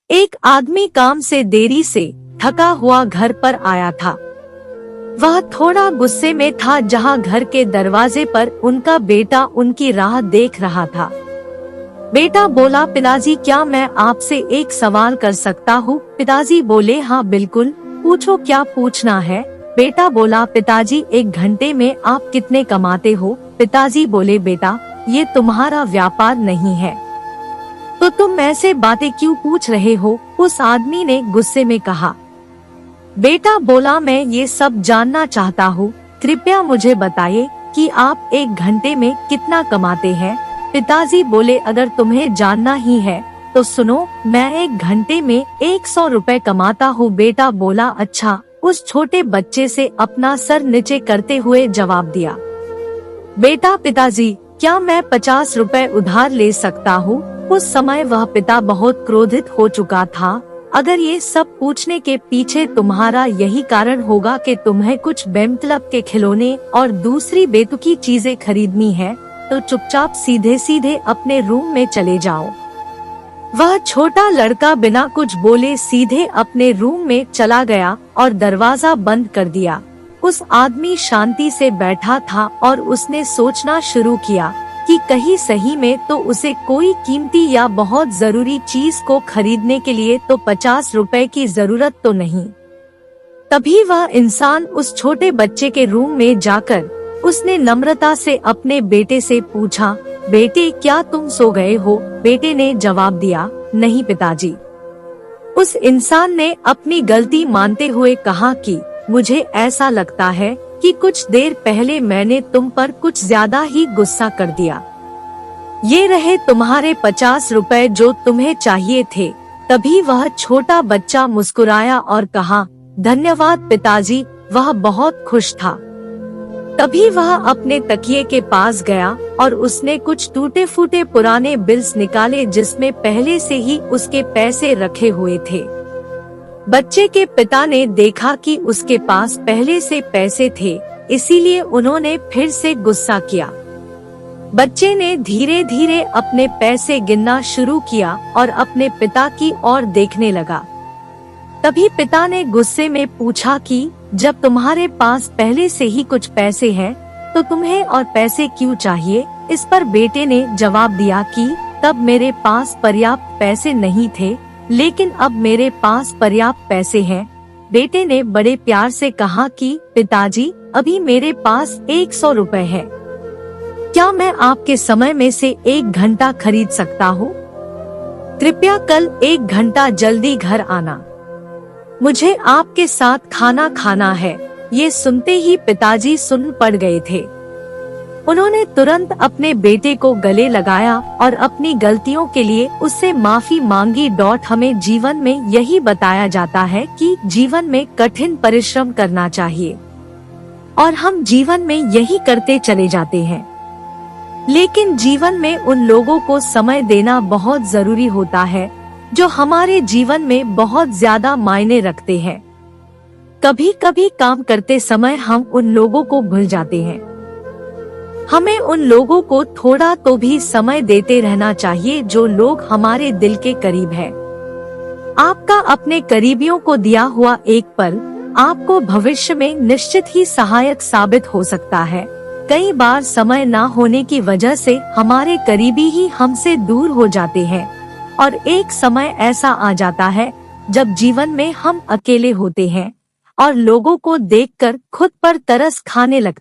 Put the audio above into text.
एक आदमी काम से देरी से थका हुआ घर पर आया था। वह थोड़ा गुस्से में था जहां घर के दरवाजे पर उनका बेटा उनकी राह देख रहा था। बेटा बोला, पिताजी क्या मैं आपसे एक सवाल कर सकता हूँ? पिताजी बोले, हाँ बिल्कुल, पूछो क्या पूछना है। बेटा बोला, पिताजी 1 घंटे में आप कितने कमाते हो? पिताजी बोले, बेटा ये तुम्हारा व्यापार नहीं है, तो तुम ऐसे बातें क्यों पूछ रहे हो? उस आदमी ने गुस्से में कहा। बेटा बोला, मैं ये सब जानना चाहता हूँ, कृपया मुझे बताइए कि आप 1 घंटे में कितना कमाते हैं। पिताजी बोले, अगर तुम्हें जानना ही है तो सुनो, मैं 1 घंटे में 100 रुपए कमाता हूँ। बेटा बोला, अच्छा। उस छोटे बच्चे से अपना सर नीचे करते हुए जवाब दिया। बेटा, पिताजी क्या मैं 50 रुपए उधार ले सकता हूँ? उस समय वह पिता बहुत क्रोधित हो चुका था। अगर ये सब पूछने के पीछे तुम्हारा यही कारण होगा कि तुम्हें कुछ बेमतलब के खिलौने और दूसरी बेतुकी चीजें खरीदनी है, तो चुपचाप सीधे सीधे अपने रूम में चले जाओ। वह छोटा लड़का बिना कुछ बोले सीधे अपने रूम में चला गया और दरवाजा बंद कर दिया। उस आदमी शांति से बैठा था और उसने सोचना शुरू किया कि कहीं सही में तो उसे कोई कीमती या बहुत जरूरी चीज को खरीदने के लिए तो 50 रुपए की जरूरत तो नहीं। तभी वह इंसान उस छोटे बच्चे के रूम में जाकर उसने नम्रता से अपने बेटे से पूछा, बेटे क्या तुम सो गए हो? बेटे ने जवाब दिया, नहीं पिताजी। उस इंसान ने अपनी गलती मानते हुए कहा कि मुझे ऐसा लगता है कि कुछ देर पहले मैंने तुम पर कुछ ज्यादा ही गुस्सा कर दिया। ये रहे तुम्हारे 50 रुपए जो तुम्हें चाहिए थे। तभी वह छोटा बच्चा मुस्कुराया और कहा, धन्यवाद पिताजी। वह बहुत खुश था। तभी वह अपने तकिए के पास गया और उसने कुछ टूटे फूटे पुराने बिल्स निकाले जिसमें पहले से ही उसके पैसे रखे हुए थे। बच्चे के पिता ने देखा कि उसके पास पहले से पैसे थे, इसीलिए उन्होंने फिर से गुस्सा किया। बच्चे ने धीरे धीरे अपने पैसे गिनना शुरू किया और अपने पिता की ओर देखने लगा। तभी पिता ने गुस्से में पूछा कि जब तुम्हारे पास पहले से ही कुछ पैसे हैं, तो तुम्हें और पैसे क्यों चाहिए? इस पर बेटे ने जवाब दिया कि तब मेरे पास पर्याप्त पैसे नहीं थे, लेकिन अब मेरे पास पर्याप्त पैसे हैं। बेटे ने बड़े प्यार से कहा कि पिताजी अभी मेरे पास 100 रुपए है, क्या मैं आपके समय में से 1 घंटा खरीद सकता हूँ? कृपया कल 1 घंटा जल्दी घर आना, मुझे आपके साथ खाना खाना है। ये सुनते ही पिताजी सुन्न पड़ गए थे। उन्होंने तुरंत अपने बेटे को गले लगाया और अपनी गलतियों के लिए उससे माफी मांगी। हमें जीवन में यही बताया जाता है कि जीवन में कठिन परिश्रम करना चाहिए और हम जीवन में यही करते चले जाते हैं, लेकिन जीवन में उन लोगों को समय देना बहुत जरूरी होता है जो हमारे जीवन में बहुत ज्यादा मायने रखते हैं। कभी कभी काम करते समय हम उन लोगों को भूल जाते हैं। हमें उन लोगों को थोड़ा तो भी समय देते रहना चाहिए जो लोग हमारे दिल के करीब है। आपका अपने करीबियों को दिया हुआ एक पल आपको भविष्य में निश्चित ही सहायक साबित हो सकता है। कई बार समय ना होने की वजह से हमारे करीबी ही हमसे दूर हो जाते हैं और एक समय ऐसा आ जाता है जब जीवन में हम अकेले होते हैं और लोगों को देखकर खुद पर तरस खाने लगते हैं।